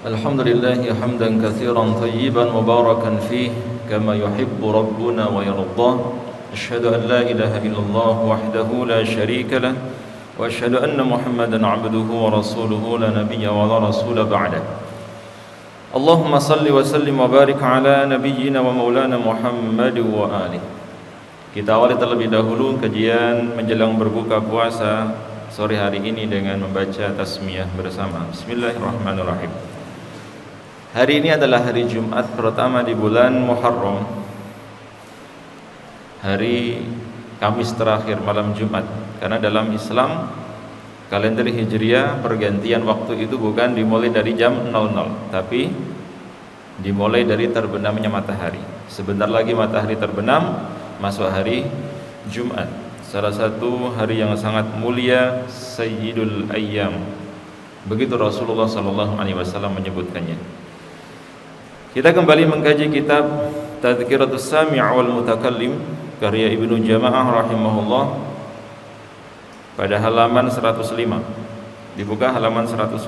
الحمد لله حمدا كثيرا طيبا مباركا فيه كما يحب ربنا ويرضاه. أشهد أن لا إله إلا الله وحده لا شريك له وأشهد أن محمدا عبده ورسوله لا نبي ولا رسول بعده. اللهم صل وسلم وبارك على نبينا ومولانا محمد وآله. Kita awali terlebih dahulu kajian menjelang berbuka puasa sore hari ini dengan membaca tasmiyah bersama. Bismillahirrahmanirrahim. Hari ini adalah hari Jumat pertama di bulan Muharram, hari Kamis terakhir malam Jumat. Karena dalam Islam kalender Hijriah pergantian waktu itu bukan dimulai dari jam 00, tapi dimulai dari terbenamnya matahari. Sebentar lagi matahari terbenam, masuk hari Jumat, salah satu hari yang sangat mulia, Sayyidul Ayyam. Begitu Rasulullah SAW menyebutkannya. Kita kembali mengkaji kitab Tadhkiratus Sami' wal Mutakallim karya Ibnu Jama'ah rahimahullah pada halaman 105. Dibuka halaman 105.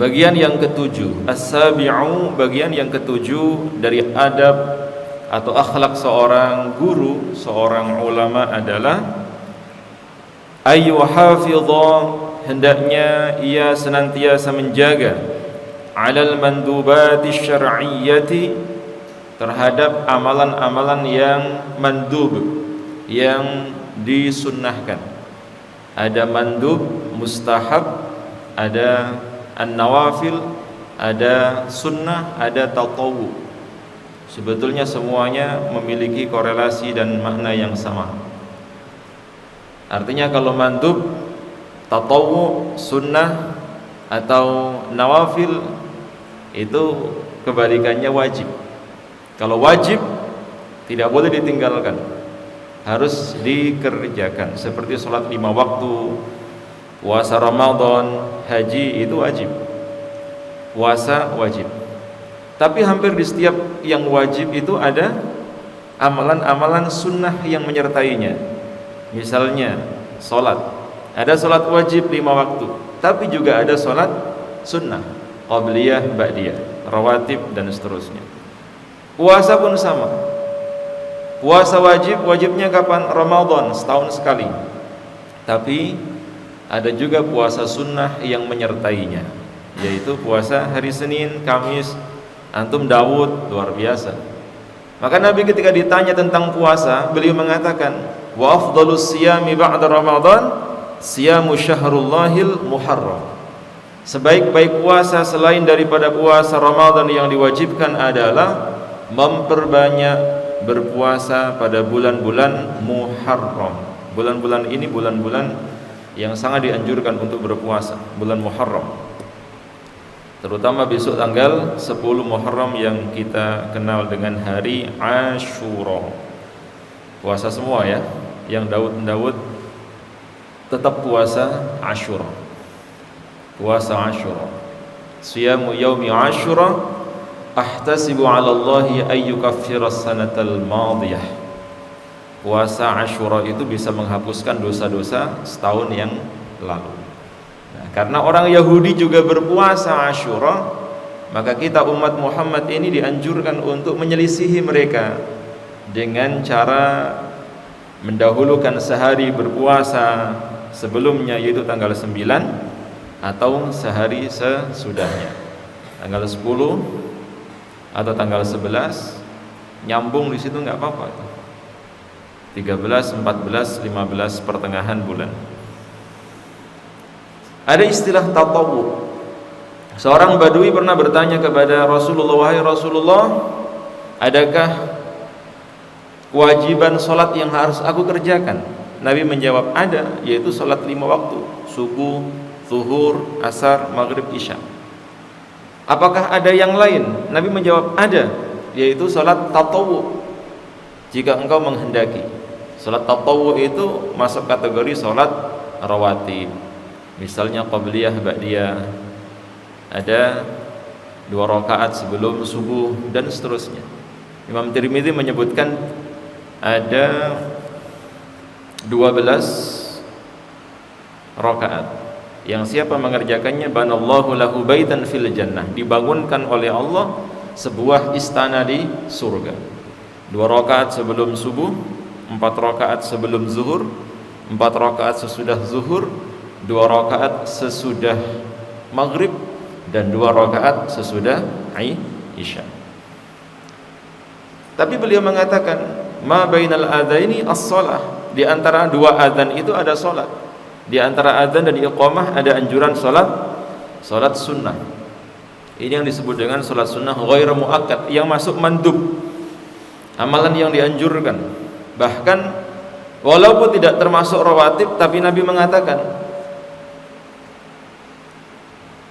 Bagian yang ketujuh, As-Sabi'u, bagian yang ketujuh dari adab atau akhlak seorang guru, seorang ulama adalah ayyuhafidha, hendaknya ia senantiasa menjaga alal mandubati syar'iyyati, terhadap amalan-amalan yang mandub, yang disunnahkan. Ada mandub, mustahab, ada an-nawafil, ada sunnah, ada tatawwu. Sebetulnya semuanya memiliki korelasi dan makna yang sama. Artinya kalau mandub, tatawwu, sunnah atau nawafil itu kebalikannya wajib. Kalau wajib tidak boleh ditinggalkan, harus dikerjakan. Seperti sholat 5 waktu, puasa Ramadan, haji itu wajib. Puasa wajib. Tapi hampir di setiap yang wajib itu ada amalan-amalan sunnah yang menyertainya. Misalnya sholat, ada sholat wajib 5 waktu, tapi juga ada sholat sunnah, qabliyah, ba'diyah, rawatib dan seterusnya. Puasa pun sama. Puasa wajib, wajibnya kapan? Ramadan, setahun sekali. Tapi ada juga puasa sunnah yang menyertainya, yaitu puasa hari Senin, Kamis. Antum Daud luar biasa. Maka Nabi ketika ditanya tentang puasa, beliau mengatakan, wa afdhalus siyami ba'da Ramadan siyamu syahrullahil muharram. Sebaik-baik puasa selain daripada puasa Ramadan yang diwajibkan adalah memperbanyak berpuasa pada bulan-bulan Muharram. Bulan-bulan ini bulan-bulan yang sangat dianjurkan untuk berpuasa, bulan Muharram. Terutama besok tanggal 10 Muharram yang kita kenal dengan hari Ashura. Puasa semua ya, yang Daud tetap puasa Ashura. Puasa Ashura. Siyamu yaumi Ashura ahtasibu 'ala Allahi ay yukaffira as-sanatal madiyah. Puasa Ashura itu bisa menghapuskan dosa-dosa setahun yang lalu. Nah, karena orang Yahudi juga berpuasa Ashura, maka kita umat Muhammad ini dianjurkan untuk menyelisihi mereka dengan cara mendahulukan sehari berpuasa sebelumnya, yaitu tanggal 9, atau sehari sesudahnya, tanggal 10 atau tanggal 11, nyambung di situ nggak apa-apa. 13, 14, 15 pertengahan bulan. Ada istilah tatawwu. Seorang badui pernah bertanya kepada Rasulullah, wahai Rasulullah, adakah kewajiban sholat yang harus aku kerjakan? Nabi menjawab, ada, yaitu sholat 5 waktu, subuh, zuhur, asar, maghrib, isya. Apakah ada yang lain? Nabi menjawab, ada, yaitu sholat tatawwu, jika engkau menghendaki. Sholat tatawwu itu masuk kategori sholat rawatib. Misalnya qabliyah, ba'diyah, ada 2 rakaat sebelum subuh dan seterusnya. Imam Tirmidzi menyebutkan ada 12 rakaat Yang siapa mengerjakannya, banallahu lahu baitan fil jannah, dibangunkan oleh Allah sebuah istana di surga. 2 rakaat sebelum subuh, 4 rakaat sebelum zuhur, 4 rakaat sesudah zuhur, 2 rakaat sesudah maghrib, dan 2 rakaat sesudah isya. Tapi beliau mengatakan, ma bainal adzaini as-shalah, di antara 2 azan itu ada salat. Di antara azan dan iqamah ada anjuran salat sunnah. Ini yang disebut dengan salat sunnah ghairu muakkad, yang masuk mandub, amalan yang dianjurkan. Bahkan walaupun tidak termasuk rawatib, tapi Nabi mengatakan,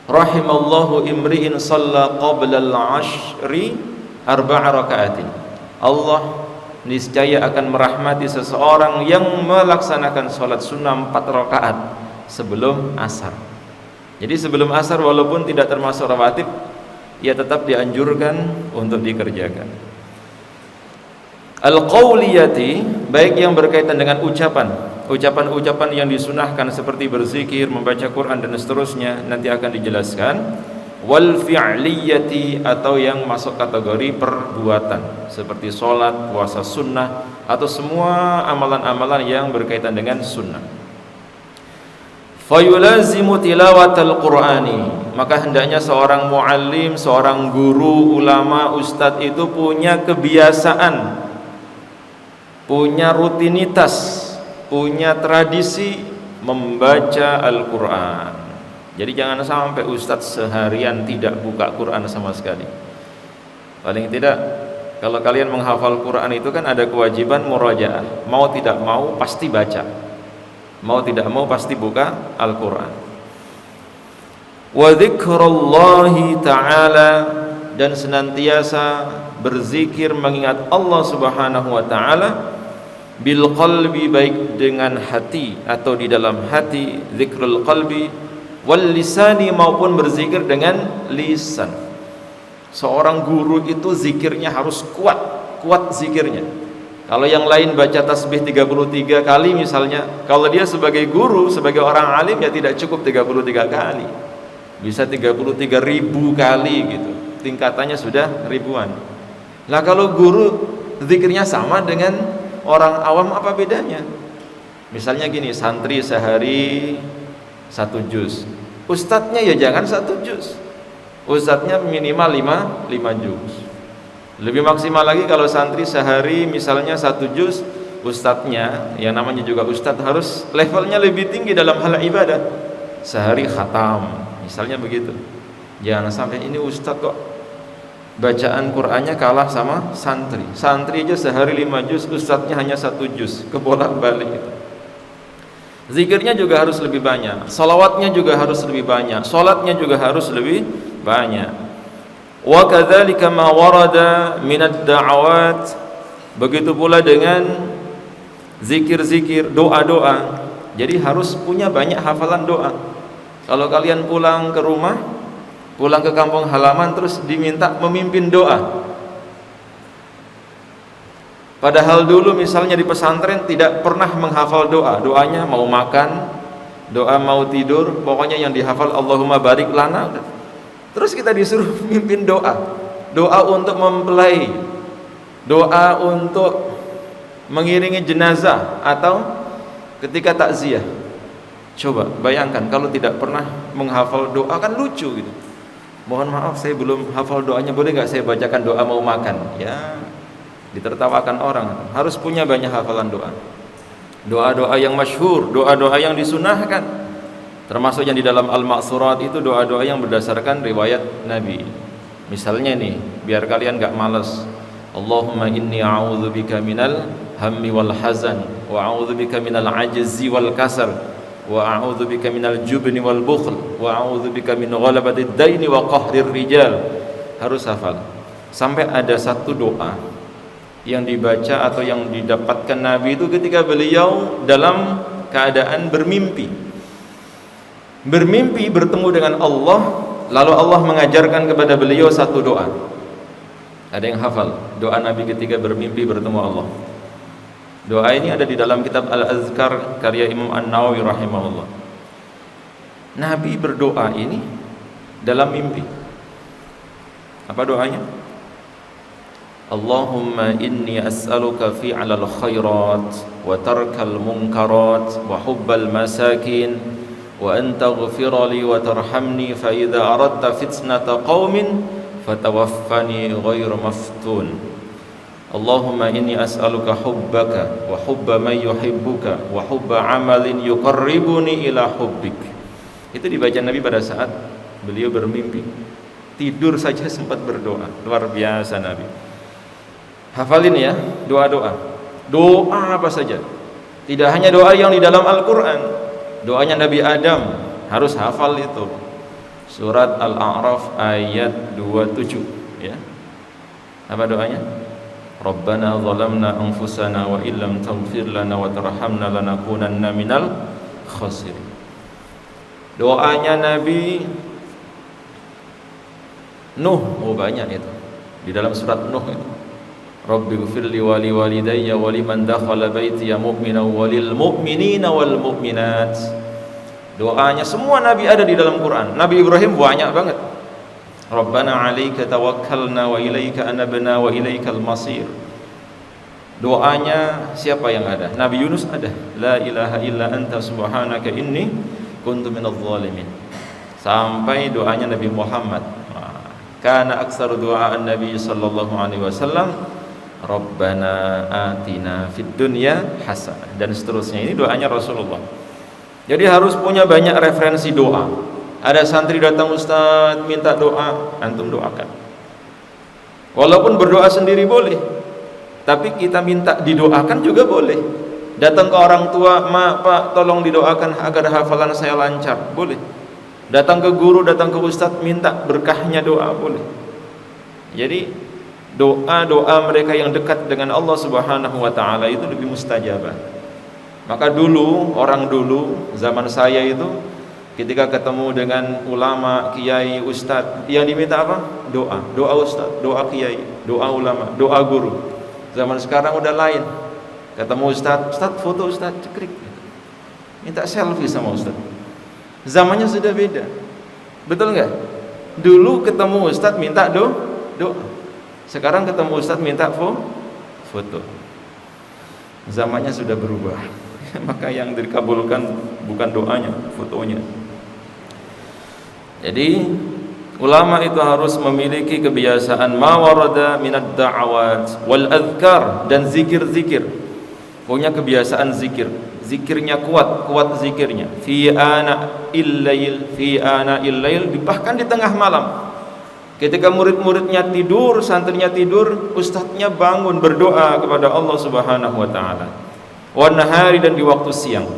rahimallahu imri'in shalla qabla al-'ashri 4 raka'atin. Allah niscaya akan merahmati seseorang yang melaksanakan sholat sunnah 4 rakaat sebelum asar. Jadi sebelum asar walaupun tidak termasuk rawatib, ia tetap dianjurkan untuk dikerjakan. Al-qawliyati, baik yang berkaitan dengan ucapan-ucapan yang disunahkan seperti berzikir, membaca Quran dan seterusnya, nanti akan dijelaskan. Wal fi'liyati, atau yang masuk kategori perbuatan seperti sholat, puasa sunnah, atau semua amalan-amalan yang berkaitan dengan sunnah. Fayulazimu tilawatal qur'ani, maka hendaknya seorang muallim, seorang guru, ulama, ustadz itu punya kebiasaan, punya rutinitas, punya tradisi membaca Al-Quran. Jadi jangan sampai ustadz seharian tidak buka Quran sama sekali. Paling tidak, kalau kalian menghafal Quran itu kan ada kewajiban murajaah. Mau tidak mau pasti baca, mau tidak mau pasti buka Al-Quran. Wa dzikrullahi ta'ala, dan senantiasa berzikir mengingat Allah Subhanahu wa ta'ala, bil qalbi, baik dengan hati atau di dalam hati, zikrul qalbi, wal lisani, maupun berzikir dengan lisan. Seorang guru itu zikirnya harus kuat zikirnya. Kalau yang lain baca tasbih 33 kali misalnya, kalau dia sebagai guru, sebagai orang alim, ya tidak cukup 33 kali, bisa 33.000 kali gitu, tingkatannya sudah ribuan. Nah kalau guru zikirnya sama dengan orang awam, apa bedanya? Misalnya gini, santri sehari 1 juz, ustadznya ya jangan 1 juz, ustadznya minimal 5 juz. Lebih maksimal lagi kalau santri sehari misalnya 1 juz, ustadznya, yang namanya juga ustadz, harus levelnya lebih tinggi dalam hal ibadah, sehari khatam misalnya begitu. Jangan sampai ini ustadz kok bacaan Qur'annya kalah sama santri. Santri aja sehari 5 juz, ustadznya hanya 1 juz, kebolak-balik gitu. Zikirnya juga harus lebih banyak, salawatnya juga harus lebih banyak, salatnya juga harus lebih banyak. Wa kadzalika ma warada minad da'awat, begitu pula dengan zikir-zikir, doa-doa. Jadi harus punya banyak hafalan doa. Kalau kalian pulang ke rumah, pulang ke kampung halaman, terus diminta memimpin doa, padahal dulu misalnya di pesantren tidak pernah menghafal doa, doanya mau makan, doa mau tidur, pokoknya yang dihafal Allahumma barik lana. Terus kita disuruh memimpin doa, doa untuk mempelai, doa untuk mengiringi jenazah, atau ketika takziah. Coba bayangkan kalau tidak pernah menghafal doa, kan lucu gitu. Mohon maaf saya belum hafal doanya, boleh nggak saya bacakan doa mau makan? Ya, ditertawakan orang. Harus punya banyak hafalan doa, doa-doa yang masyhur, doa-doa yang disunahkan, termasuk yang di dalam Al-Ma'surat itu doa-doa yang berdasarkan riwayat Nabi. Misalnya nih, biar kalian gak malas, Allahumma inni a'udzubika minal hammi wal hazan, wa a'udzubika minal ajzi wal kasal, wa a'udzubika minal jubni wal bukhl, wa a'udzubika min ghalabatid daini wa qahrir rijal. Harus hafal. Sampai ada satu doa yang dibaca atau yang didapatkan Nabi itu ketika beliau dalam keadaan bermimpi bertemu dengan Allah, lalu Allah mengajarkan kepada beliau satu doa. Ada yang hafal doa Nabi ketika bermimpi bertemu Allah? Doa ini ada di dalam kitab Al-Azkar karya Imam An-Nawawi rahimahullah. Nabi berdoa ini dalam mimpi. Apa doanya? Allahumma inni as'aluka fi'lal khairat wa tarkal munkarat wa hubbal masakin wa an taghfira li wa tarhamni fa idza aradta fitnata qaumin fatawaffani ghairu maftun. Allahumma inni as'aluka hubbaka wa hubba man yuhibbuka wa hubba amalin yuqarribuni ila hubbik. Itu dibaca Nabi pada saat beliau bermimpi. Tidur saja sempat berdoa. Luar biasa Nabi. Hafalin ya, doa-doa. Doa apa saja. Tidak hanya doa yang di dalam Al-Qur'an. Doanya Nabi Adam harus hafal itu. Surat Al-A'raf ayat 27 ya. Apa doanya? Rabbana zalamna anfusana wa illam taghfir lana wa tarhamna lanakunanna minal khasirin. Doanya Nabi Nuh, banyak itu. Di dalam surat Nuh itu. Rabbighfirli wa li walidayya wa liman dakhala baitiya mu'minan wa lil mu'minina wal mu'minat. Doanya semua Nabi ada di dalam Quran. Nabi Ibrahim banyak banget. Rabbana 'alaika tawakkalna wa ilaika anabna wa ilaikal masir. Doanya siapa yang ada? Nabi Yunus ada. La ilaha illa anta subhanaka inni kuntu minadh dhalimin. Sampai doanya Nabi Muhammad. Kana aktsar doa Nabi sallallahu alaihi wasallam Rabbana atina fid dunya hasanah dan seterusnya. Ini doanya Rasulullah. Jadi harus punya banyak referensi doa. Ada santri datang, Ustaz minta doa, antum doakan. Walaupun berdoa sendiri boleh, tapi kita minta didoakan juga boleh. Datang ke orang tua, "Ma, Pak, tolong didoakan agar hafalan saya lancar." Boleh. Datang ke guru, datang ke ustaz, minta berkahnya doa, boleh. Jadi doa-doa mereka yang dekat dengan Allah Subhanahu wa taala itu lebih mustajabah. Maka dulu, orang dulu zaman saya itu ketika ketemu dengan ulama, kiai, ustaz, yang diminta apa? Doa. Doa ustaz, doa kiai, doa ulama, doa guru. Zaman sekarang udah lain. Ketemu ustaz, "Ustaz, foto ustaz," cekrik. Minta selfie sama ustaz. Zamannya sudah beda. Betul enggak? Dulu ketemu ustaz minta doa. Sekarang ketemu ustaz minta foto. Zamannya sudah berubah. Maka yang dikabulkan bukan doanya, fotonya. Jadi ulama itu harus memiliki kebiasaan ma warada minad da'awat wal adhkar dan zikir-zikir. Punya kebiasaan zikir. Zikirnya kuat zikirnya. Fi ana illail, bahkan di tengah malam. Ketika murid-muridnya tidur, santrinya tidur, ustadznya bangun berdoa kepada Allah Subhanahu wa taala. Wa nahari, dan di waktu siang.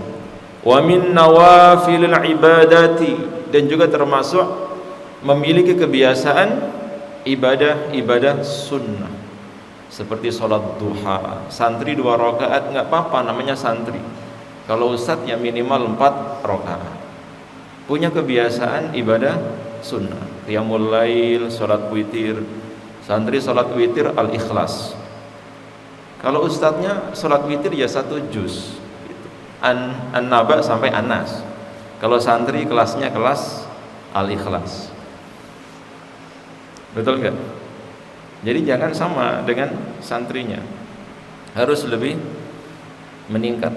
Wa min nawafilil ibadati, dan juga termasuk memiliki kebiasaan ibadah sunnah seperti sholat duha. Santri 2 rakaat nggak apa-apa, namanya santri. Kalau ustadz ya minimal 4 rakaat. Punya kebiasaan ibadah sunnah, qiyamul lail, sholat witir. Santri sholat witir al-ikhlas. Kalau ustadznya sholat witir ya 1 juz gitu. An-Naba sampai An-Nas. Kalau santri kelasnya kelas al-ikhlas. Betul enggak? Jadi jangan sama dengan santrinya. Harus lebih meningkat.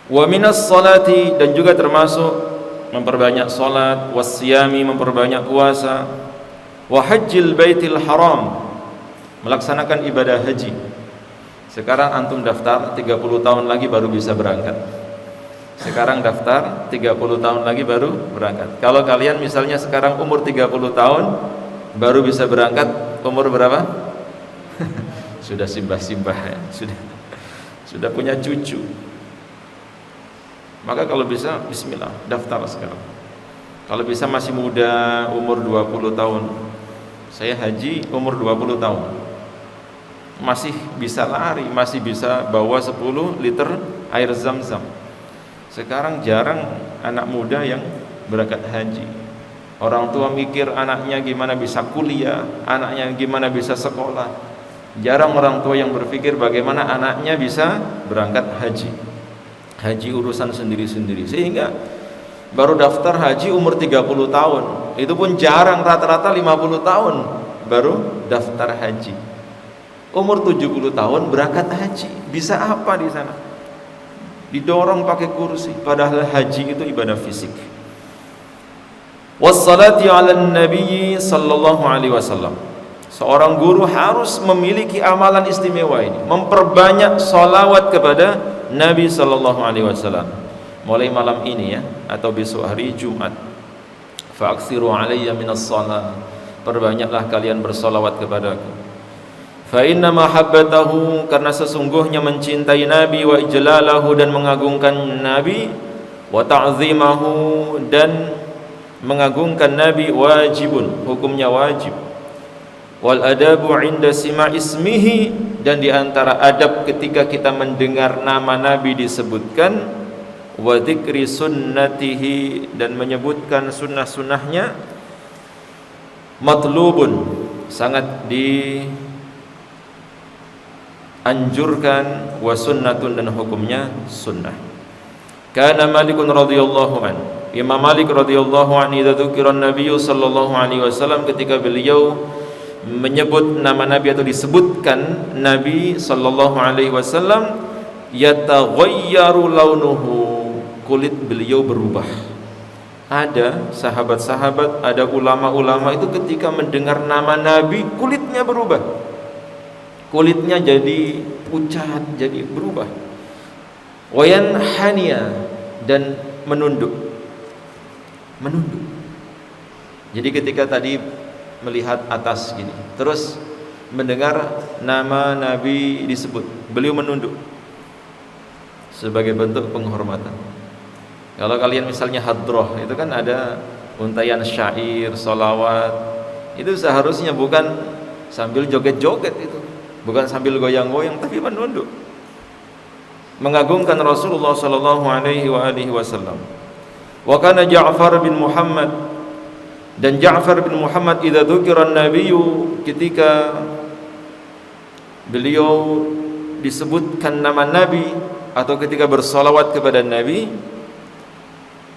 Wa minas salati, dan juga termasuk memperbanyak salat, wasyami, memperbanyak puasa, wa hajjil baitil haram, melaksanakan ibadah haji. Sekarang antum daftar 30 tahun lagi baru bisa berangkat. Sekarang daftar 30 tahun lagi baru berangkat. Kalau kalian misalnya sekarang umur 30 tahun baru bisa berangkat, umur berapa? Sudah simbah-simbah ya, sudah punya cucu. Maka kalau bisa bismillah, daftar sekarang. Kalau bisa masih muda, umur 20 tahun. Saya haji umur 20 tahun. Masih bisa lari, masih bisa bawa 10 liter air zam-zam. Sekarang jarang anak muda yang berangkat haji. Orang tua mikir anaknya gimana bisa kuliah, anaknya gimana bisa sekolah. Jarang orang tua yang berpikir bagaimana anaknya bisa berangkat haji. Haji urusan sendiri-sendiri, sehingga baru daftar haji umur 30 tahun. Itu pun jarang, rata-rata 50 tahun baru daftar haji. Umur 70 tahun berangkat haji. Bisa apa di sana? Didorong pakai kursi, padahal haji itu ibadah fisik. Wassalati 'alan nabi sallallahu alaihi wasallam. Seorang guru harus memiliki amalan istimewa ini, memperbanyak salawat kepada Nabi sallallahu alaihi wasallam. Mulai malam ini ya, atau besok hari Jumat. Fa'aksiru alayya minas salat. Perbanyaklah kalian bersalawat kepadaku. Fa inna mahabbatahu, karena sesungguhnya mencintai Nabi, wa ijlalahu, dan mengagungkan Nabi, wa ta'zimahu, dan mengagungkan Nabi, wajibun, hukumnya wajib. Wal adabu 'inda sima' ismihi, dan di antara adab ketika kita mendengar nama Nabi disebutkan, wa dzikri sunnatihi, dan menyebutkan sunnah-sunnahnya, matlubun, sangat dianjurkan, wa sunnatun, dan hukumnya sunnah. Kana Malikun radhiyallahu an, Imam Malik radhiyallahu anhu, idza dzukira an-nabiy sallallahu alaihi wasallam, ketika beliau menyebut nama Nabi atau disebutkan Nabi sallallahu alaihi wasallam, yataghayyaru launuhu, kulit beliau berubah. Ada sahabat-sahabat, ada ulama-ulama itu ketika mendengar nama Nabi kulitnya berubah. Kulitnya jadi pucat, jadi berubah. Wayanhaniya, dan menunduk. Jadi ketika tadi melihat atas gini, terus mendengar nama Nabi disebut, beliau menunduk sebagai bentuk penghormatan. Kalau kalian misalnya hadroh, itu kan ada untayan syair, sholawat, itu seharusnya bukan sambil joget-joget, itu bukan sambil goyang-goyang, tapi menunduk, mengagungkan Rasulullah sallallahu alaihi wasallam. Wa kana Ja'far bin Muhammad, dan Ja'far bin Muhammad idza dzukira an-nabiyyu, ketika beliau disebutkan nama Nabi atau ketika bersalawat kepada Nabi,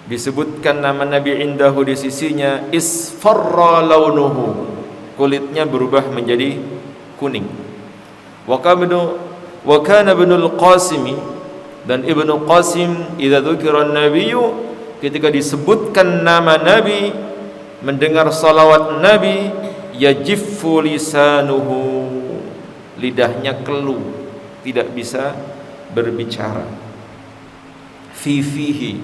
disebutkan nama Nabi indahu, di sisinya, isfarra launuhu, kulitnya berubah menjadi kuning. Wa kana ibnul Qasim, dan Ibnu Qasim idza dzukira an-nabiyyu, ketika disebutkan nama Nabi, mendengar salawat Nabi, yajiffu lisanuhu, lidahnya keluh, tidak bisa berbicara. Fihi,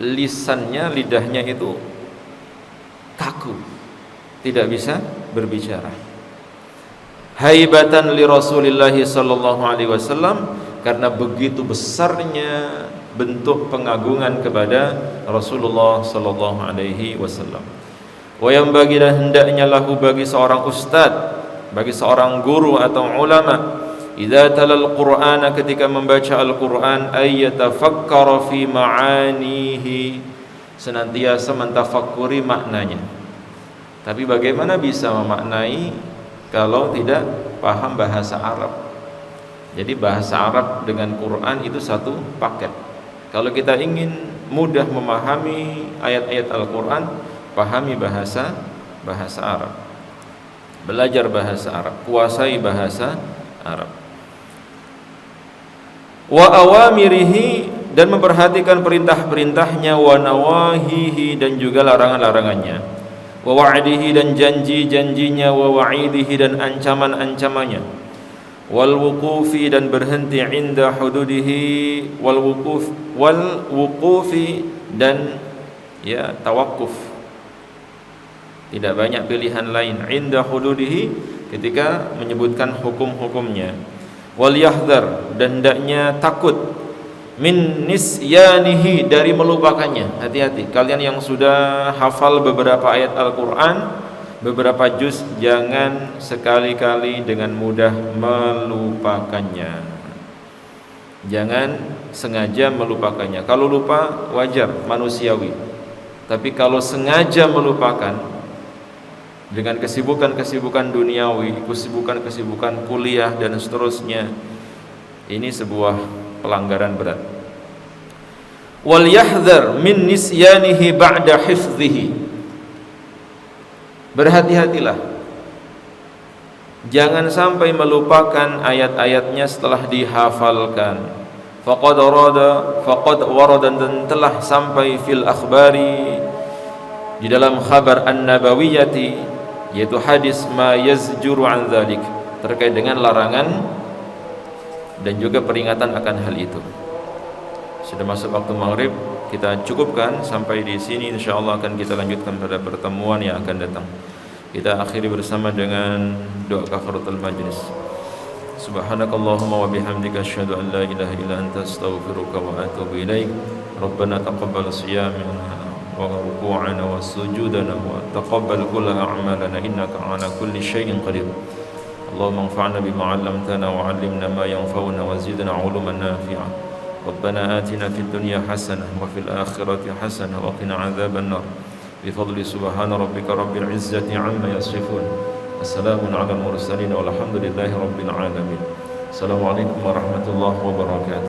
lisannya, lidahnya itu kaku, tidak bisa berbicara. Haibatan li Rasulillah sallallahu alaihi wasallam, karena begitu besarnya bentuk pengagungan kepada Rasulullah sallallahu alaihi wasallam. Wa yang bagi, dan hendaknya lahu, bagi seorang ustaz, bagi seorang guru atau ulama, idza talal qur'ana, ketika membaca Al-Qur'an, ay yatafakkara fi ma'anihi, senantiasa mentafakkuri maknanya. Tapi bagaimana bisa memaknai kalau tidak paham bahasa Arab? Jadi bahasa Arab dengan Quran itu satu paket. Kalau kita ingin mudah memahami ayat-ayat Al-Qur'an, pahami bahasa Arab, belajar bahasa Arab, kuasai bahasa Arab. Wa awamirihi, dan memperhatikan perintah-perintahnya, wa nawahihi, dan juga larangan-larangannya, wa wa'dihi, dan janji-janjinya, wa wa'idihi, dan ancaman-ancamannya, wal wuqufi, dan berhenti, inda hududihi, wal wuqufi, dan ya tawakuf, tidak banyak pilihan lain, inda hududihi, ketika menyebutkan hukum-hukumnya, wal yahdhar, dan hendaknya takut, min nisyanihi, dari melupakannya. Hati-hati kalian yang sudah hafal beberapa ayat Al-Qur'an, beberapa juz, jangan sekali-kali dengan mudah melupakannya. Jangan sengaja melupakannya. Kalau lupa wajar, manusiawi. Tapi kalau sengaja melupakan dengan kesibukan-kesibukan duniawi, kesibukan-kesibukan kuliah dan seterusnya, ini sebuah pelanggaran berat. wal yahdhar min nisyanihi ba'da hifdhihi. Berhati-hatilah, jangan sampai melupakan ayat-ayatnya setelah dihafalkan. Faqad warada dan telah sampai fil akhbari, di dalam khabar an-nabawiyyati, yaitu hadis ma yazjuru an dzalik, terkait dengan larangan dan juga peringatan akan hal itu. Sudah masuk waktu maghrib, kita cukupkan sampai di sini. Insyaallah akan kita lanjutkan pada pertemuan yang akan datang. Kita akhiri bersama dengan doa kafaratul majlis. Subhanakallahumma wa bihamdika asyhadu an la ilaha illa anta astaghfiruka wa atubu ilaik. Rabbana taqabbal siyamana wa ruku'ana wa sujudana wa taqabbal kulla a'malana innaka ala kulli syai'in qadir. Allahumma anfa'na bima 'allamtana wa 'allimna ma yanfa'una wa zidna 'uluman nafi'ah. ربنا آتنا في الدنيا حسنة وفي الآخرة حسنة وقنا عذاب النار بفضل سبحان ربك رب العزة عما يصفون والسلام على المرسلين والحمد لله رب العالمين. السلام عليكم ورحمة الله وبركاته.